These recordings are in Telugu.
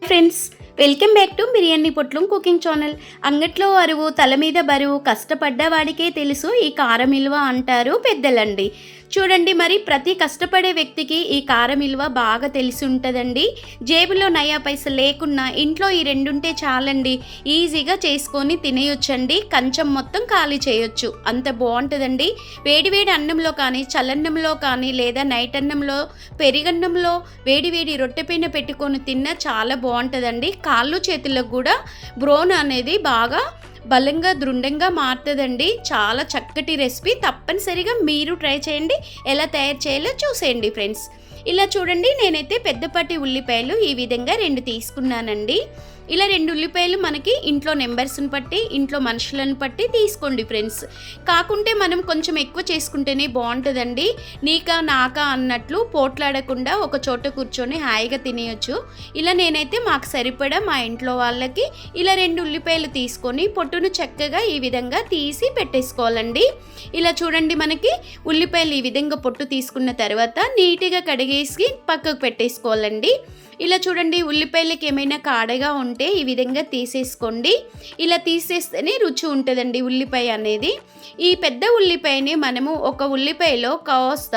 Friends, welcome back to biryani పొట్లం కుకింగ్ ఛానల్. అంగట్లో అరువు తల మీద బరువు, కష్టపడ్డవాడికే తెలుసు ఈ కారం విలువ అంటారు పెద్దలండి. చూడండి, మరి ప్రతి కష్టపడే వ్యక్తికి ఈ కారం విలువ బాగా తెలిసి ఉంటుందండి. జేబులో నయా పైసలు లేకున్నా ఇంట్లో ఈ రెండుంటే చాలండి, ఈజీగా చేసుకొని తినేయొచ్చండి. కంచం మొత్తం ఖాళీ చేయొచ్చు, అంత బాగుంటుందండి. వేడివేడి అన్నంలో కానీ, చల్లన్నంలో కానీ, లేదా నైట్ అన్నంలో, పెరిగన్నంలో వేడివేడి రొట్టె పైన పెట్టుకొని తిన్నా చాలా బాగుంటుందండి. కాళ్ళు చేతులకు కూడా బ్రోన్ అనేది బాగా బలంగా దృఢంగా మారుతుందండి. చాలా చక్కటి రెసిపీ, తప్పనిసరిగా మీరు ట్రై చేయండి. ఎలా తయారు చేయాలో చూసేయండి ఫ్రెండ్స్. ఇలా చూడండి, నేనైతే పెద్దపాటి ఉల్లిపాయలు ఈ విధంగా 2 తీసుకున్నానండి. ఇలా 2 ఉల్లిపాయలు మనకి ఇంట్లో నెంబర్స్ని బట్టి, ఇంట్లో మనుషులను బట్టి తీసుకోండి ఫ్రెండ్స్. కాకుంటే మనం కొంచెం ఎక్కువ చేసుకుంటేనే బాగుంటుందండి. నీకా నాకా అన్నట్లు పోట్లాడకుండా ఒక చోట కూర్చొని హాయిగా తినేయచ్చు. ఇలా నేనైతే మాకు సరిపడా మా ఇంట్లో వాళ్ళకి ఇలా 2 ఉల్లిపాయలు తీసుకొని పొట్టును చక్కగా ఈ విధంగా తీసి పెట్టేసుకోవాలండి. ఇలా చూడండి, మనకి ఉల్లిపాయలు ఈ విధంగా పొట్టు తీసుకున్న తర్వాత నీట్గా కడిగేసి పక్కకు పెట్టేసుకోవాలండి. ఇలా చూడండి, ఉల్లిపాయలకి ఏమైనా కాడగా ఉంటే ఈ విధంగా తీసేసుకోండి. ఇలా తీసేస్తేనే రుచి ఉంటుందండి ఉల్లిపాయ అనేది. ఈ పెద్ద ఉల్లిపాయని మనము ఒక ఉల్లిపాయలో కాస్త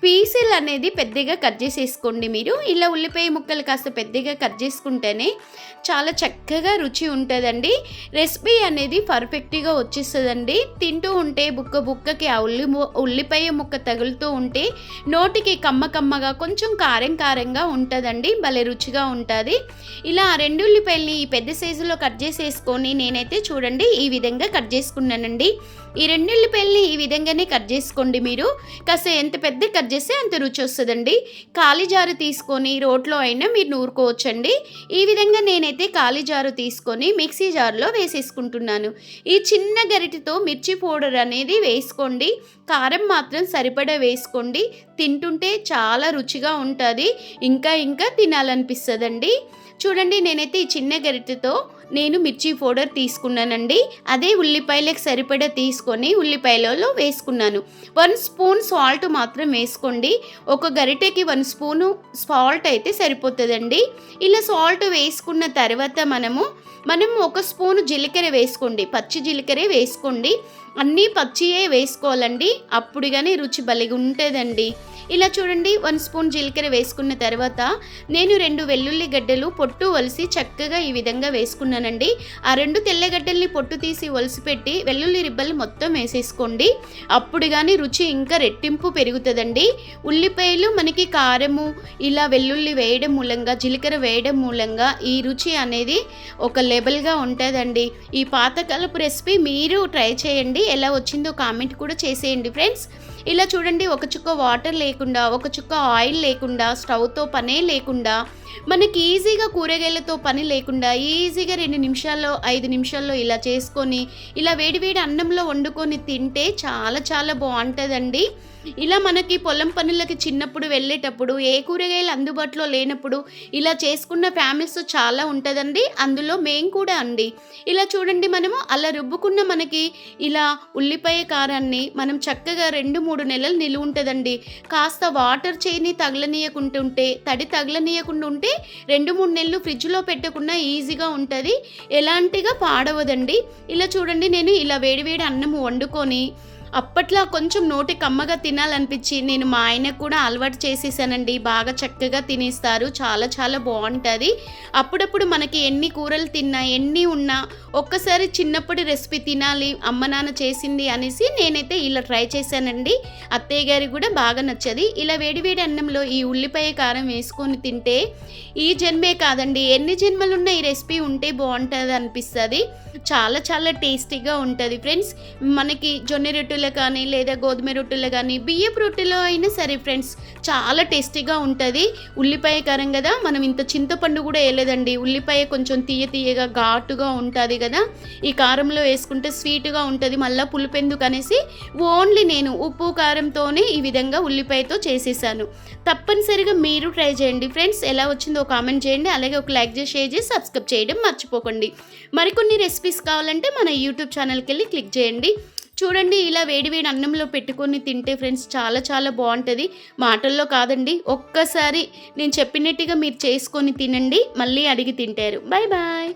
పీసులు అనేది పెద్దగా కట్ చేసేసుకోండి. మీరు ఇలా ఉల్లిపాయ ముక్కలు కాస్త పెద్దగా కట్ చేసుకుంటేనే చాలా చక్కగా రుచి ఉంటుందండి. రెసిపీ అనేది పర్ఫెక్ట్గా వచ్చేస్తుందండి. తింటూ ఉంటే బుక్కకి ఆ ఉల్లిపాయ ముక్క తగులుతూ ఉంటే నోటికి కమ్మగా కొంచెం కారంగా ఉంటుందండి. భలే రుచిగా ఉంటుంది. ఇలా 2 ఉల్లిపాయలని ఈ పెద్ద సైజులో కట్ చేసేసుకొని నేనైతే చూడండి ఈ విధంగా కట్ చేసుకున్నానండి. ఈ 2 ఉల్లిపాయలని ఈ విధంగానే కట్ చేసుకోండి. మీరు కాస్త ఎంత పెద్ద కట్ చేస్తే అంత రుచి వస్తుందండి. ఖాళీ జారు తీసుకొని రోట్లో అయినా మీరు నూరుకోవచ్చండి. ఈ విధంగా నేనైతే ఖాళీ జారు తీసుకొని మిక్సీ జారులో వేసేసుకుంటున్నాను. ఈ చిన్న గరిటెతో మిర్చి పౌడర్ అనేది వేసుకోండి. కారం మాత్రం సరిపడా వేసుకోండి. తింటుంటే చాలా రుచిగా ఉంటుంది, ఇంకా తినాలనిపిస్తుందండి. చూడండి, నేనైతే ఈ చిన్న గరిటెతో నేను మిర్చి పౌడర్ తీసుకున్నానండి. అదే ఉల్లిపాయలకు సరిపడా తీసుకొని ఉల్లిపాయలలో వేసుకున్నాను. 1 స్పూన్ సాల్ట్ మాత్రం వేసుకోండి. ఒక గరిటెకి 1 స్పూను సాల్ట్ అయితే సరిపోతుందండి. ఇలా సాల్ట్ వేసుకున్న తర్వాత మనము 1 స్పూను జీలకర్ర వేసుకోండి. పచ్చి జీలకర్ర వేసుకోండి. అన్నీ పచ్చియే వేసుకోవాలండి, అప్పుడు కానీ రుచి భలేగా ఉంటుందండి. ఇలా చూడండి, 1 స్పూన్ జీలకర్ర వేసుకున్న తర్వాత నేను 2 వెల్లుల్లి గడ్డలు పొట్టు వలిసి చక్కగా ఈ విధంగా వేసుకున్నానండి. ఆ 2 తెల్లగడ్డల్ని పొట్టు తీసి వలిసిపెట్టి వెల్లుల్లి రిబ్బలు మొత్తం వేసేసుకోండి. అప్పుడు కానీ రుచి ఇంకా రెట్టింపు పెరుగుతుందండి. ఉల్లిపాయలు మనకి కారము, ఇలా వెల్లుల్లి వేయడం మూలంగా, జీలకర్ర వేయడం మూలంగా ఈ రుచి అనేది ఒక లెవెల్గా ఉంటుందండి. ఈ పాతకాలపు రెసిపీ మీరు ట్రై చేయండి. ఎలా వచ్చిందో కామెంట్ కూడా చేసేయండి ఫ్రెండ్స్. ఇలా చూడండి, ఒక చుక్క వాటర్ లేకుండా, ఒక చుక్క ఆయిల్ లేకుండా, స్టవ్తో పనే లేకుండా, మనకి ఈజీగా కూరగాయలతో పని లేకుండా ఈజీగా 2 నిమిషాల్లో 5 నిమిషాల్లో ఇలా చేసుకొని ఇలా వేడివేడి అన్నంలో వండుకొని తింటే చాలా బాగుంటుందండి. ఇలా మనకి పొలం పనులకి చిన్నప్పుడు వెళ్ళేటప్పుడు ఏ కూరగాయలు అందుబాటులో లేనప్పుడు ఇలా చేసుకున్న ఫ్యామిలీస్ చాలా ఉంటుందండి. అందులో మేము కూడా అండి. ఇలా చూడండి, మనము అలా రుబ్బుకున్న మనకి ఇలా ఉల్లిపాయ కారాన్ని మనం చక్కగా 2-3 నెలలు నిలువ ఉంటుందండి. కాస్త వాటర్ చేయని తగలనీయకుంటుంటే, తడి తగలనీయకుండా ఉంటే 2-3 నెలలు ఫ్రిడ్జ్లో పెట్టకుండా ఈజీగా ఉంటుంది, ఎలాంటిగా పాడవదండి. ఇలా చూడండి, నేను ఇలా వేడివేడి అన్నం వండుకొని అప్పట్లో కొంచెం నోటి కమ్మగా తినాలనిపించి నేను మా ఆయనకు కూడా అలవాటు చేసేసానండి. బాగా చక్కగా తినేస్తారు, చాలా బాగుంటుంది. అప్పుడప్పుడు మనకి ఎన్ని కూరలు తిన్నా, ఎన్ని ఉన్నా ఒక్కసారి చిన్నప్పటి రెసిపీ తినాలి, అమ్మ నాన్న చేసింది అనేసి నేనైతే ఇలా ట్రై చేశానండి. అత్తయ్య గారికి కూడా బాగా నచ్చది. ఇలా వేడివేడి అన్నంలో ఈ ఉల్లిపాయ కారం వేసుకొని తింటే ఈ జన్మే కాదండి, ఎన్ని జన్మలున్నా ఈ రెసిపీ ఉంటే బాగుంటుంది అనిపిస్తుంది. చాలా టేస్టీగా ఉంటుంది ఫ్రెండ్స్. మనకి జొన్న రొట్టెలు కానీ, లేదా గోధుమ రొట్టెలు కానీ, బియ్యపు రొట్టెలో అయినా సరే ఫ్రెండ్స్, చాలా టేస్టీగా ఉంటుంది. ఉల్లిపాయ కారం కదా, మనం ఇంత చింతపండు కూడా వేయలేదండి. ఉల్లిపాయ కొంచెం తీయగా ఘాటుగా ఉంటుంది కదా, ఈ కారంలో వేసుకుంటే స్వీట్గా ఉంటుంది, మళ్ళీ పులుపు ఎందుకు అనేసి ఓన్లీ నేను ఉప్పు కారంతోనే ఈ విధంగా ఉల్లిపాయతో చేసేసాను. తప్పనిసరిగా మీరు ట్రై చేయండి ఫ్రెండ్స్. ఎలా వచ్చిందో కామెంట్ చేయండి. అలాగే ఒక లైక్ చేసి, షేర్ చేసి, సబ్స్క్రైబ్ చేయడం మర్చిపోకండి. మరికొన్ని రెసిపీస్ కావాలంటే మన యూట్యూబ్ ఛానల్కి వెళ్ళి క్లిక్ చేయండి. చూడండి ఇలా వేడి వేడి అన్నంలో పెట్టుకొని తింటే ఫ్రెండ్స్ చాలా చాలా బాగుంటుంది. మాటల్లో కాదండి, ఒక్కసారి నేను చెప్పినట్టుగా మీరు చేసుకొని తినండి, మళ్ళీ అడిగి తింటారు. Bye bye.